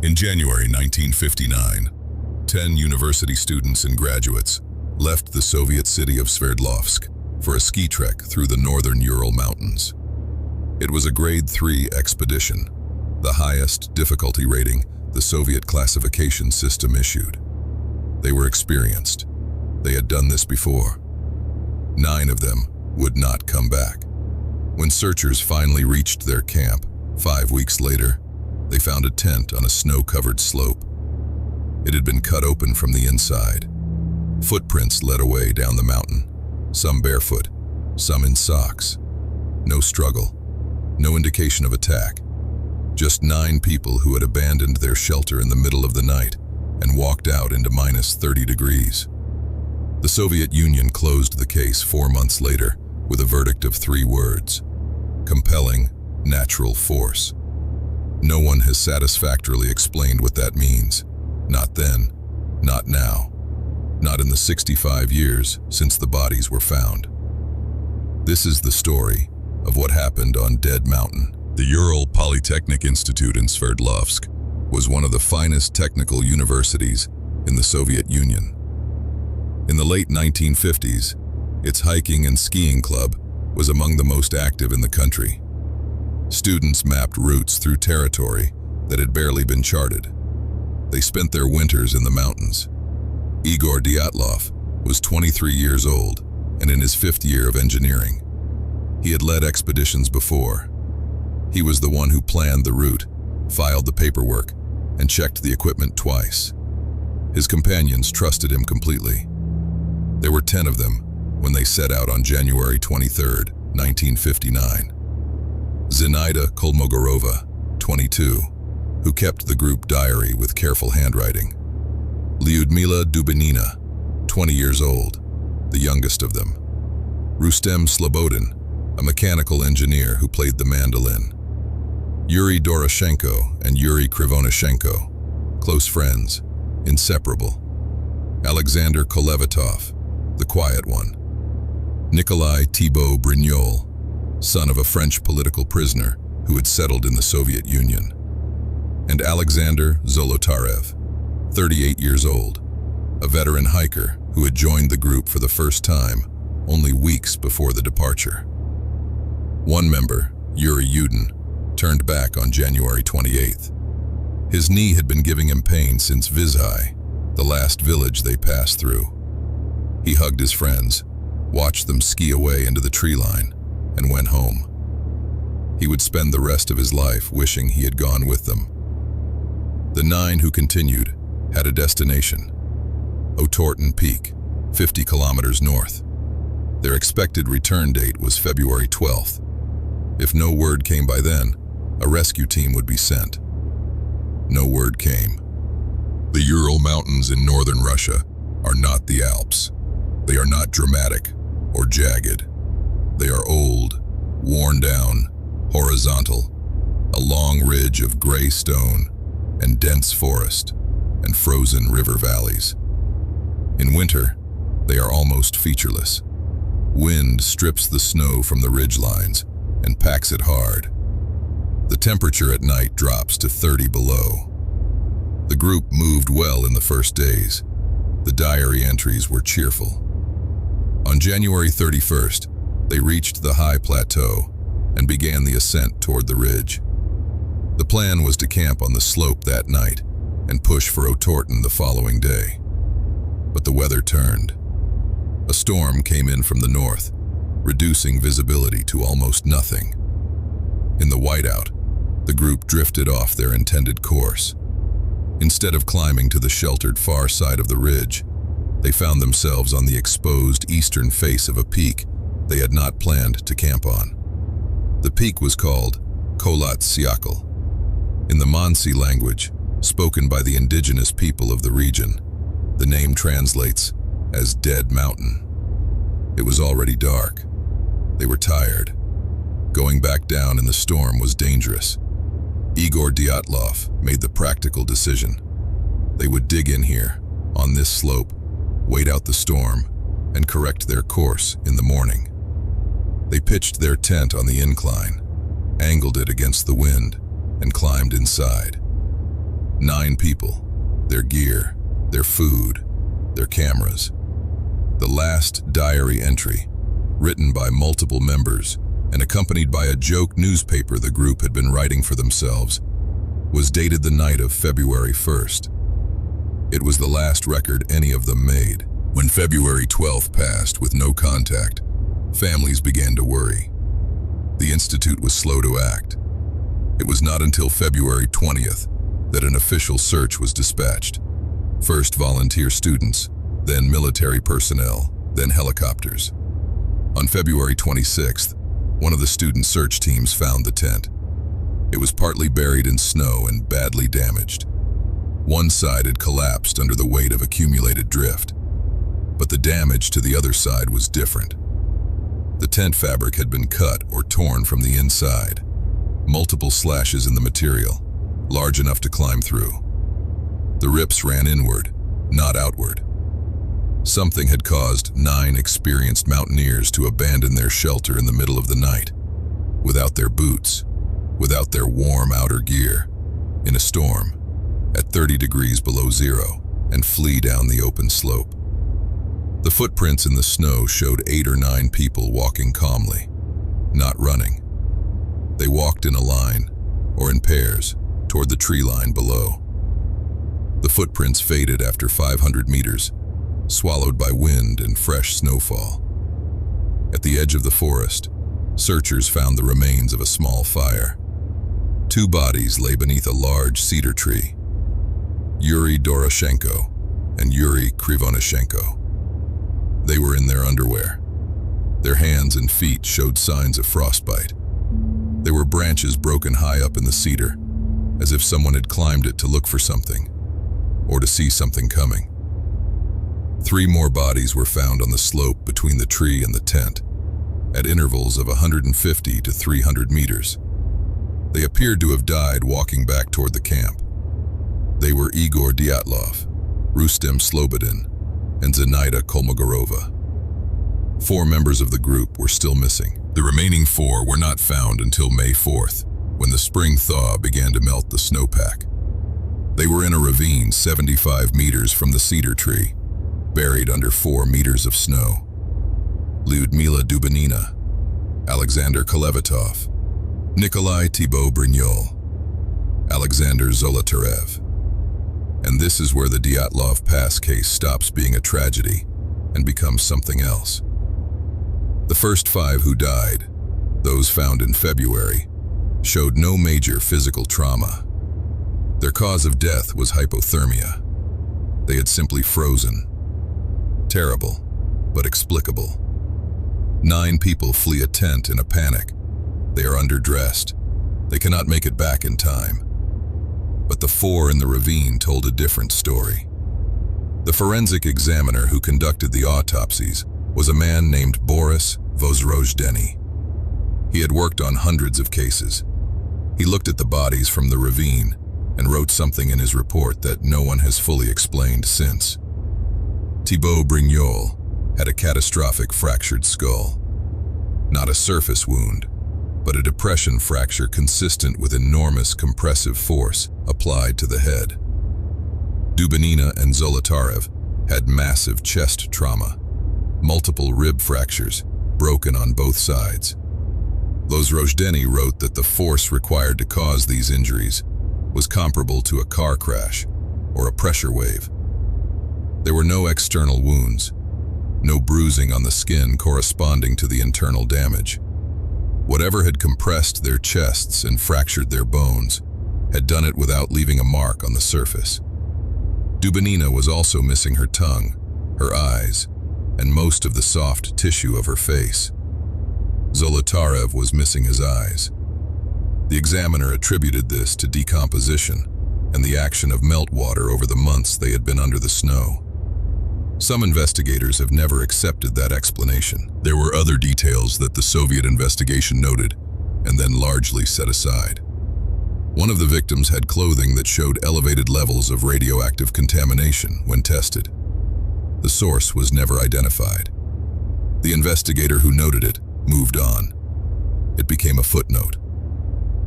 In January 1959, 10 university students and graduates left the Soviet city of Sverdlovsk for a ski trek through the northern Ural Mountains. It was a Grade 3 expedition, the highest difficulty rating the Soviet classification system issued. They were experienced. They had done this before. 9 of them would not come back. When searchers finally reached their camp, 5 weeks later, they found a tent on a snow-covered slope. It had been cut open from the inside. Footprints led away down the mountain, some barefoot, some in socks. No struggle, no indication of attack. Just 9 people who had abandoned their shelter in the middle of the night and walked out into minus 30 degrees. The Soviet Union closed the case 4 months later with a verdict of 3 words: compelling natural force. No one has satisfactorily explained what that means. Not then, not now, not in the 65 years since the bodies were found. This is the story of what happened on Dead Mountain. The Ural Polytechnic Institute in Sverdlovsk was one of the finest technical universities in the Soviet Union. In the late 1950s, its hiking and skiing club was among the most active in the country. Students mapped routes through territory that had barely been charted. They spent their winters in the mountains. Igor Dyatlov was 23 years old and in his 5th year of engineering. He had led expeditions before. He was the one who planned the route, filed the paperwork, and checked the equipment twice. His companions trusted him completely. There were 10 of them when they set out on January 23, 1959. Zinaida Kolmogorova, 22, who kept the group diary with careful handwriting. Lyudmila Dubinina, 20 years old, the youngest of them. Rustem Slobodin, a mechanical engineer who played the mandolin. Yuri Doroshenko and Yuri Krivonishenko, close friends, inseparable. Alexander Kolevatov, the quiet one. Nikolai Thibaut Brignol, son of a French political prisoner who had settled in the Soviet Union. And Alexander Zolotarev, 38 years old, a veteran hiker who had joined the group for the first time only weeks before the departure. One member, Yuri Yudin, turned back on January 28th. His knee had been giving him pain since Vizhai, the last village they passed through. He hugged his friends, watched them ski away into the tree line, and went home. He would spend the rest of his life wishing he had gone with them. The 9 who continued had a destination: Otorten Peak, 50 kilometers north. Their expected return date was February 12th. If no word came by then, a rescue team would be sent. No word came. The Ural Mountains in northern Russia are not the Alps. They are not dramatic or jagged. They are old, worn down, horizontal, a long ridge of gray stone and dense forest and frozen river valleys. In winter, they are almost featureless. Wind strips the snow from the ridgelines and packs it hard. The temperature at night drops to 30 below. The group moved well in the first days. The diary entries were cheerful. On January 31st, they reached the high plateau and began the ascent toward the ridge. The plan was to camp on the slope that night and push for Otorten the following day. But the weather turned. A storm came in from the north, reducing visibility to almost nothing. In the whiteout, the group drifted off their intended course. Instead of climbing to the sheltered far side of the ridge, they found themselves on the exposed eastern face of a peak they had not planned to camp on. The peak was called Kholat Syakhl. In the Mansi language, spoken by the indigenous people of the region, the name translates as Dead Mountain. It was already dark. They were tired. Going back down in the storm was dangerous. Igor Dyatlov made the practical decision. They would dig in here, on this slope, wait out the storm, and correct their course in the morning. They pitched their tent on the incline, angled it against the wind, and climbed inside. 9 people, their gear, their food, their cameras. The last diary entry, written by multiple members and accompanied by a joke newspaper the group had been writing for themselves, was dated the night of February 1st. It was the last record any of them made. When February 12th passed with no contact, families began to worry. The Institute was slow to act. It was not until February 20th that an official search was dispatched. First volunteer students, then military personnel, then helicopters. On February 26th, one of the student search teams found the tent. It was partly buried in snow and badly damaged. One side had collapsed under the weight of accumulated drift, but the damage to the other side was different. The tent fabric had been cut or torn from the inside. Multiple slashes in the material, large enough to climb through. The rips ran inward, not outward. Something had caused 9 experienced mountaineers to abandon their shelter in the middle of the night, without their boots, without their warm outer gear, in a storm, at 30 degrees below zero, and flee down the open slope. The footprints in the snow showed 8 or 9 people walking calmly, not running. They walked in a line, or in pairs, toward the tree line below. The footprints faded after 500 meters, swallowed by wind and fresh snowfall. At the edge of the forest, searchers found the remains of a small fire. 2 bodies lay beneath a large cedar tree. Yuri Doroshenko and Yuri Krivonishenko. They were in their underwear. Their hands and feet showed signs of frostbite. There were branches broken high up in the cedar, as if someone had climbed it to look for something, or to see something coming. 3 more bodies were found on the slope between the tree and the tent, at intervals of 150 to 300 meters. They appeared to have died walking back toward the camp. They were Igor Dyatlov, Rustem Slobodin, and Zenaida Kolmogorova. 4 members of the group were still missing. The remaining 4 were not found until May 4th, when the spring thaw began to melt the snowpack. They were in a ravine 75 meters from the cedar tree, buried under 4 meters of snow. Lyudmila Dubinina, Alexander Kolevatov, Nikolai Thibaut Brignol, Alexander Zolotarev. And this is where the Dyatlov Pass case stops being a tragedy and becomes something else. The first 5 who died, those found in February, showed no major physical trauma. Their cause of death was hypothermia. They had simply frozen. Terrible, but explicable. 9 people flee a tent in a panic. They are underdressed. They cannot make it back in time. But the 4 in the ravine told a different story. The forensic examiner who conducted the autopsies was a man named Boris Vozrojdeny. He had worked on hundreds of cases. He looked at the bodies from the ravine and wrote something in his report that no one has fully explained since. Thibaut Brignol had a catastrophic fractured skull. Not a surface wound, but a depression fracture consistent with enormous compressive force applied to the head. Dubinina and Zolotarev had massive chest trauma, multiple rib fractures, broken on both sides. Vozrojdeny wrote that the force required to cause these injuries was comparable to a car crash or a pressure wave. There were no external wounds, no bruising on the skin corresponding to the internal damage. Whatever had compressed their chests and fractured their bones had done it without leaving a mark on the surface. Dubinina was also missing her tongue, her eyes, and most of the soft tissue of her face. Zolotarev was missing his eyes. The examiner attributed this to decomposition and the action of meltwater over the months they had been under the snow. Some investigators have never accepted that explanation. There were other details that the Soviet investigation noted and then largely set aside. One of the victims had clothing that showed elevated levels of radioactive contamination when tested. The source was never identified. The investigator who noted it moved on. It became a footnote.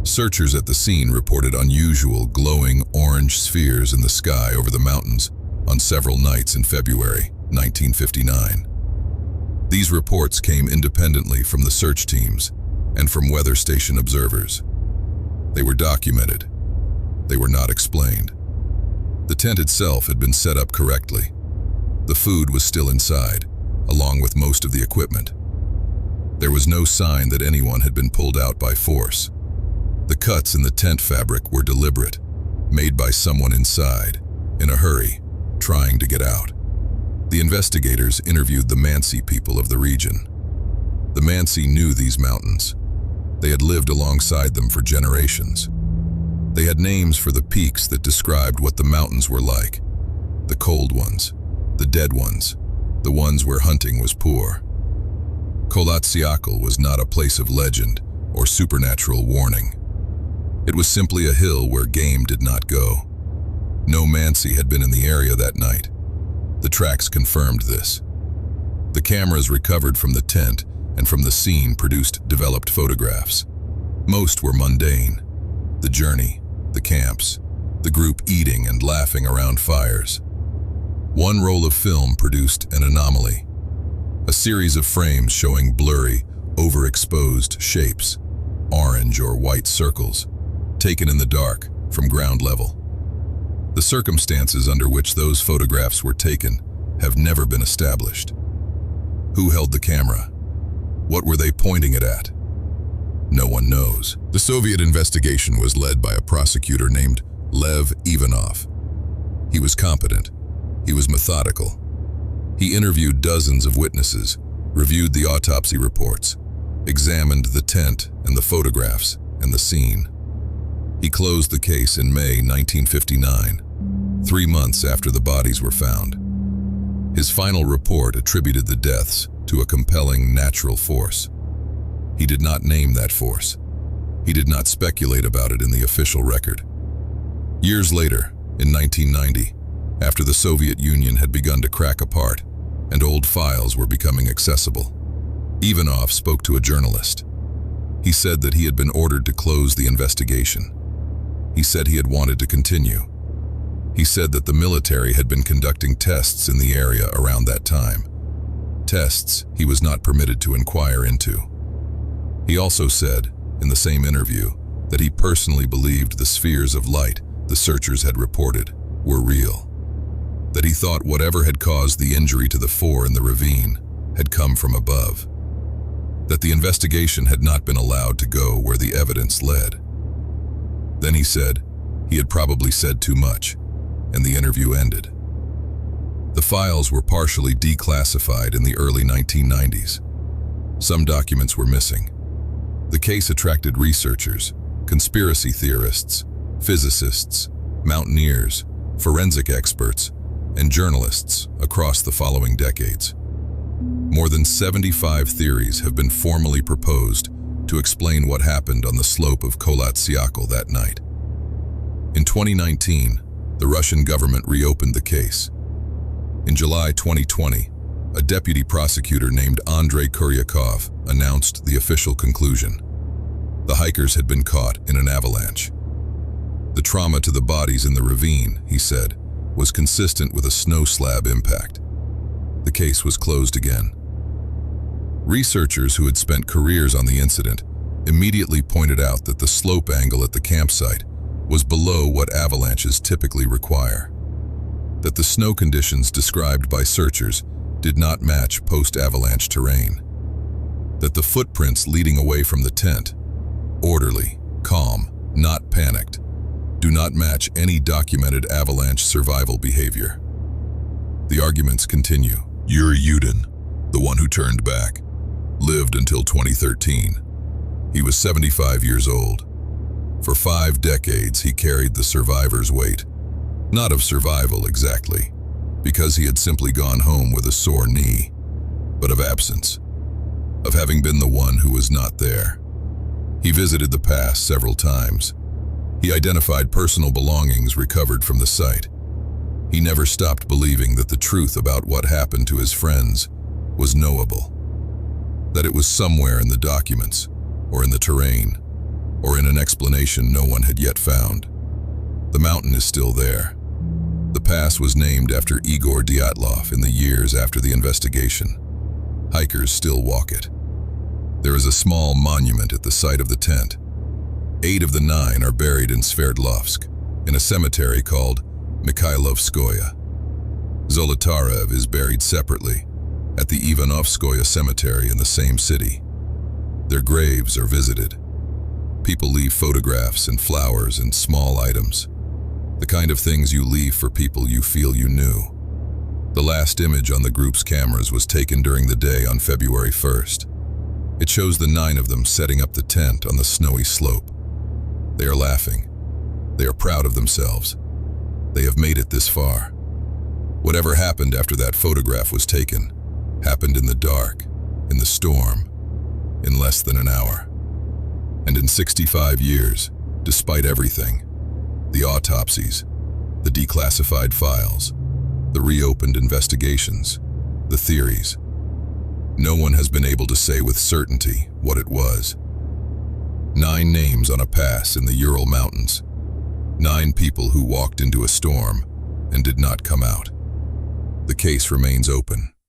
Searchers at the scene reported unusual, glowing orange spheres in the sky over the mountains on several nights in February 1959. These reports came independently from the search teams and from weather station observers. They were documented. They were not explained. The tent itself had been set up correctly. The food was still inside, along with most of the equipment. There was no sign that anyone had been pulled out by force. The cuts in the tent fabric were deliberate, made by someone inside, in a hurry, trying to get out. The investigators interviewed the Mansi people of the region. The Mansi knew these mountains. They had lived alongside them for generations. They had names for the peaks that described what the mountains were like. The cold ones, the dead ones, the ones where hunting was poor. Kholat Syakhl was not a place of legend or supernatural warning. It was simply a hill where game did not go. No Mansi had been in the area that night. The tracks confirmed this. The cameras recovered from the tent and from the scene produced developed photographs. Most were mundane. The journey, the camps, the group eating and laughing around fires. One roll of film produced an anomaly. A series of frames showing blurry, overexposed shapes, orange or white circles, taken in the dark from ground level. The circumstances under which those photographs were taken have never been established. Who held the camera? What were they pointing it at? No one knows. The Soviet investigation was led by a prosecutor named Lev Ivanov. He was competent. He was methodical. He interviewed dozens of witnesses, reviewed the autopsy reports, examined the tent and the photographs and the scene. He closed the case in May 1959, 3 months after the bodies were found. His final report attributed the deaths to a compelling natural force. He did not name that force. He did not speculate about it in the official record. Years later, in 1990, after the Soviet Union had begun to crack apart and old files were becoming accessible, Ivanov spoke to a journalist. He said that he had been ordered to close the investigation. He said he had wanted to continue. He said that the military had been conducting tests in the area around that time. Tests he was not permitted to inquire into. He also said, in the same interview, that he personally believed the spheres of light the searchers had reported were real. That he thought whatever had caused the injury to the four in the ravine had come from above. That the investigation had not been allowed to go where the evidence led. Then he said he had probably said too much, and the interview ended. The files were partially declassified in the early 1990s. Some documents were missing. The case attracted researchers, conspiracy theorists, physicists, mountaineers, forensic experts, and journalists across the following decades. More than 75 theories have been formally proposed to explain what happened on the slope of Kholat Syakhl that night. In 2019, the Russian government reopened the case. In July 2020, a deputy prosecutor named Andrei Kuryakov announced the official conclusion. The hikers had been caught in an avalanche. The trauma to the bodies in the ravine, he said, was consistent with a snow slab impact. The case was closed again. Researchers who had spent careers on the incident immediately pointed out that the slope angle at the campsite was below what avalanches typically require. That the snow conditions described by searchers did not match post-avalanche terrain. That the footprints leading away from the tent, orderly, calm, not panicked, do not match any documented avalanche survival behavior. The arguments continue. Yuri Yudin, the one who turned back, lived until 2013. He was 75 years old. For 5 decades, he carried the survivor's weight. Not of survival exactly, because he had simply gone home with a sore knee, but of absence, of having been the one who was not there. He visited the past several times. He identified personal belongings recovered from the site. He never stopped believing that the truth about what happened to his friends was knowable, that it was somewhere in the documents or in the terrain. or in an explanation no one had yet found. The mountain is still there. The pass was named after Igor Dyatlov in the years after the investigation. Hikers still walk it. There is a small monument at the site of the tent. 8 of the 9 are buried in Sverdlovsk, in a cemetery called Mikhailovskoye. Zolotarev is buried separately, at the Ivanovskoye cemetery in the same city. Their graves are visited. People leave photographs and flowers and small items. The kind of things you leave for people you feel you knew. The last image on the group's cameras was taken during the day on February 1st. It shows the 9 of them setting up the tent on the snowy slope. They are laughing. They are proud of themselves. They have made it this far. Whatever happened after that photograph was taken, happened in the dark, in the storm, in less than an hour. And in 65 years, despite everything, the autopsies, the declassified files, the reopened investigations, the theories, no one has been able to say with certainty what it was. 9 names on a pass in the Ural Mountains. 9 people who walked into a storm and did not come out. The case remains open.